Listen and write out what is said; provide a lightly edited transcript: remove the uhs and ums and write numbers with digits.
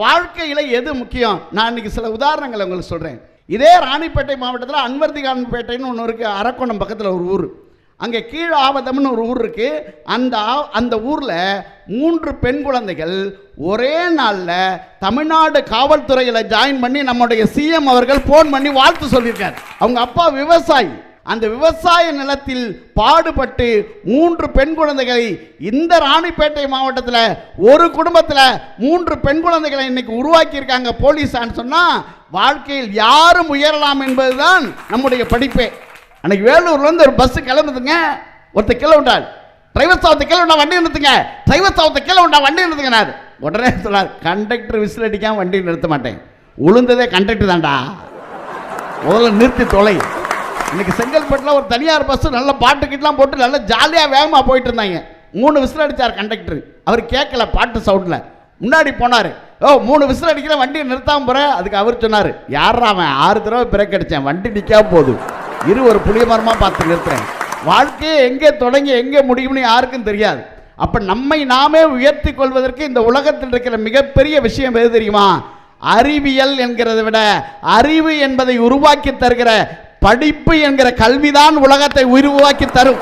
வாழ்க்கையில் எது முக்கியம்? நான் இன்னைக்கு சில உதாரணங்களை உங்களுக்கு சொல்கிறேன். இதே ராணிப்பேட்டை மாவட்டத்தில் அன்வர்திகான்பேட்டைன்னு ஒன்று இருக்குது. அரக்கோணம் பக்கத்தில் ஒரு ஊர். அங்கே கீழ் ஆவதம்னு ஒரு ஊர் இருக்குது. அந்த ஊரில் 3 பெண் குழந்தைகள் ஒரே நாளில் தமிழ்நாடு காவல்துறையில் ஜாயின் பண்ணி நம்முடைய சிஎம் அவர்கள் ஃபோன் பண்ணி வாழ்த்து சொல்லியிருக்கார். அவங்க அப்பா விவசாயி. அந்த விவசாய நிலத்தில் பாடுபட்டு 3 பெண் குழந்தைகளை இந்த ராணிப்பேட்டை மாவட்டத்தில் ஒரு குடும்பத்தில் 3 பெண் குழந்தைகளை இன்னைக்கு உருவாக்கியிருக்காங்க போலீஸான்னு சொன்னால் வாழ்க்கையில் யாரும் உயரலாம் என்பதுதான் நம்முடைய படிப்பே. அன்னைக்கு வேலூர்லேருந்து ஒரு பஸ் கிளம்புதுங்க. ஒருத்தர் கீழே விட்டார். டிரைவர் சாவத்தை கீழே விட்டா வண்டி நிறுத்துங்க, டிரைவர் சாவத்தை கீழே விட்டா வண்டி நிறுத்துங்கனார். உடனே சொன்னார், கண்டக்டர் விசில் அடிக்காமல் வண்டி நிறுத்த மாட்டேன். உளுந்ததே கண்டக்டர் தான்டா, முதல்ல நிறுத்தி தொலை. இன்னைக்கு செங்கல்பட்டில் ஒரு தனியார் பஸ் நல்ல பாட்டுக்கிட்டலாம் போட்டு நல்லா ஜாலியாக வேகமாக போயிட்டு இருந்தாங்க. 3 விசில் அடித்தார் கண்டக்டர். அவர் கேட்கல பாட்டு சவுண்டில். முன்னாடி போனார். 3 விசில் அடிக்கிற வண்டியை நிறுத்தாமல் போகிறேன். அதுக்கு அவர் சொன்னார், யாரா அவன் 6 தடவை பிரேக் அடித்தேன், வண்டி நிற்காம போகுது, ஒரு புளிய மரமாக பார்த்து நிறுத்துறேன். வாழ்க்கையை எங்கே தொடங்கி எங்கே முடியும்னு யாருக்கும் தெரியாது. அப்போ நம்மை நாமே உயர்த்தி கொள்வதற்கு இந்த உலகத்தில் இருக்கிற மிகப்பெரிய விஷயம் எது தெரியுமா? அறிவியல் என்கிறதை விட அறிவு என்பதை உருவாக்கி தருகிற படிப்பு என்கிற கல்விதான் உலகத்தை உருவாக்கி தரும்.